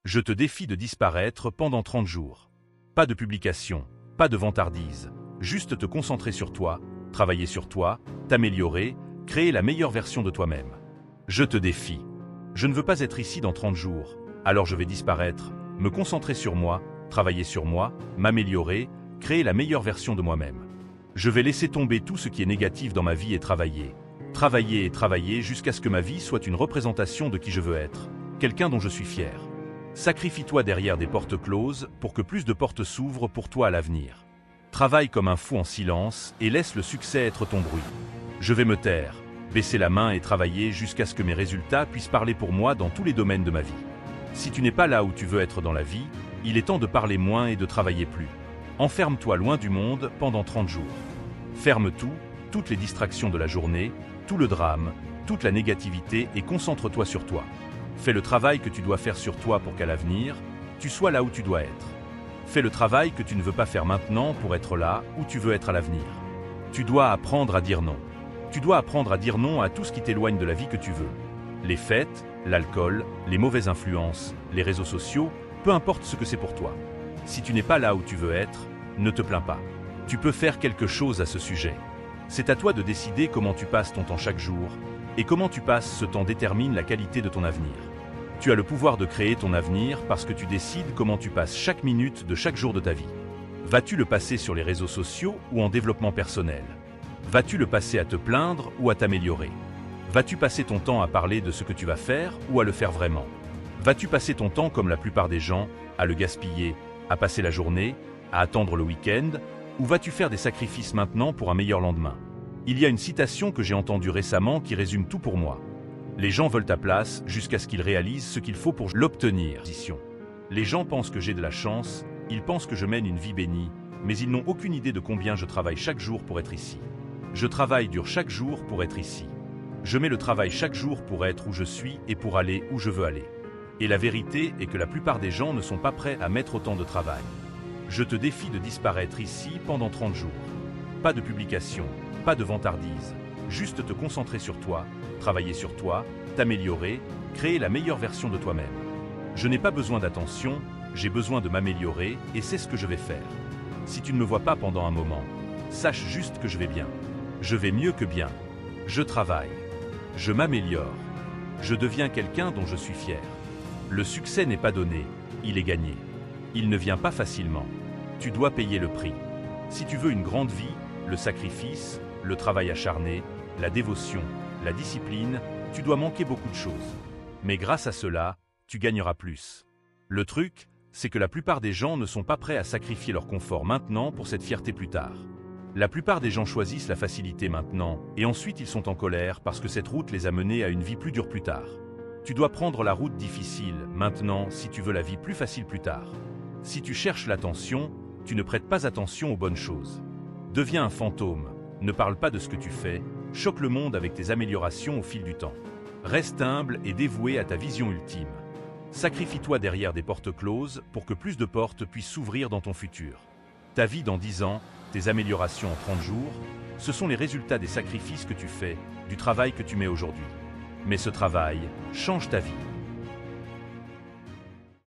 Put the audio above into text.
Je te défie de disparaître pendant 30 jours. Pas de publication, pas de vantardise, juste te concentrer sur toi, travailler sur toi, t'améliorer, créer la meilleure version de toi-même. Je te défie. Je ne veux pas être ici dans 30 jours, alors je vais disparaître, me concentrer sur moi, travailler sur moi, m'améliorer, créer la meilleure version de moi-même. Je vais laisser tomber tout ce qui est négatif dans ma vie et travailler. Travailler et travailler jusqu'à ce que ma vie soit une représentation de qui je veux être, quelqu'un dont je suis fier. Sacrifie-toi derrière des portes closes pour que plus de portes s'ouvrent pour toi à l'avenir. Travaille comme un fou en silence et laisse le succès être ton bruit. Je vais me taire, baisser la main et travailler jusqu'à ce que mes résultats puissent parler pour moi dans tous les domaines de ma vie. Si tu n'es pas là où tu veux être dans la vie, il est temps de parler moins et de travailler plus. Enferme-toi loin du monde pendant 30 jours. Ferme tout, toutes les distractions de la journée, tout le drame, toute la négativité et concentre-toi sur toi. Fais le travail que tu dois faire sur toi pour qu'à l'avenir, tu sois là où tu dois être. Fais le travail que tu ne veux pas faire maintenant pour être là où tu veux être à l'avenir. Tu dois apprendre à dire non. Tu dois apprendre à dire non à tout ce qui t'éloigne de la vie que tu veux. Les fêtes, l'alcool, les mauvaises influences, les réseaux sociaux, peu importe ce que c'est pour toi. Si tu n'es pas là où tu veux être, ne te plains pas. Tu peux faire quelque chose à ce sujet. C'est à toi de décider comment tu passes ton temps chaque jour, et comment tu passes ce temps détermine la qualité de ton avenir. Tu as le pouvoir de créer ton avenir parce que tu décides comment tu passes chaque minute de chaque jour de ta vie. Vas-tu le passer sur les réseaux sociaux ou en développement personnel? Vas-tu le passer à te plaindre ou à t'améliorer? Vas-tu passer ton temps à parler de ce que tu vas faire ou à le faire vraiment? Vas-tu passer ton temps comme la plupart des gens, à le gaspiller, à passer la journée, à attendre le week-end, ou vas-tu faire des sacrifices maintenant pour un meilleur lendemain? Il y a une citation que j'ai entendue récemment qui résume tout pour moi. Les gens veulent ta place jusqu'à ce qu'ils réalisent ce qu'il faut pour l'obtenir. Les gens pensent que j'ai de la chance, ils pensent que je mène une vie bénie, mais ils n'ont aucune idée de combien je travaille chaque jour pour être ici. Je travaille dur chaque jour pour être ici. Je mets le travail chaque jour pour être où je suis et pour aller où je veux aller. Et la vérité est que la plupart des gens ne sont pas prêts à mettre autant de travail. Je te défie de disparaître ici pendant 30 jours. Pas de publication, pas de vantardise, juste te concentrer sur toi, travailler sur toi, t'améliorer, créer la meilleure version de toi-même. Je n'ai pas besoin d'attention, j'ai besoin de m'améliorer et c'est ce que je vais faire. Si tu ne me vois pas pendant un moment, sache juste que je vais bien. Je vais mieux que bien. Je travaille. Je m'améliore. Je deviens quelqu'un dont je suis fier. Le succès n'est pas donné, il est gagné. Il ne vient pas facilement. Tu dois payer le prix. Si tu veux une grande vie, le sacrifice, le travail acharné, la dévotion, la discipline, tu dois manquer beaucoup de choses. Mais grâce à cela, tu gagneras plus. Le truc, c'est que la plupart des gens ne sont pas prêts à sacrifier leur confort maintenant pour cette fierté plus tard. La plupart des gens choisissent la facilité maintenant, et ensuite ils sont en colère parce que cette route les a menés à une vie plus dure plus tard. Tu dois prendre la route difficile maintenant si tu veux la vie plus facile plus tard. Si tu cherches l'attention, tu ne prêtes pas attention aux bonnes choses. Deviens un fantôme, ne parle pas de ce que tu fais, choque le monde avec tes améliorations au fil du temps. Reste humble et dévoué à ta vision ultime. Sacrifie-toi derrière des portes closes pour que plus de portes puissent s'ouvrir dans ton futur. Ta vie dans 10 ans, tes améliorations en 30 jours, ce sont les résultats des sacrifices que tu fais, du travail que tu mets aujourd'hui. Mais ce travail change ta vie.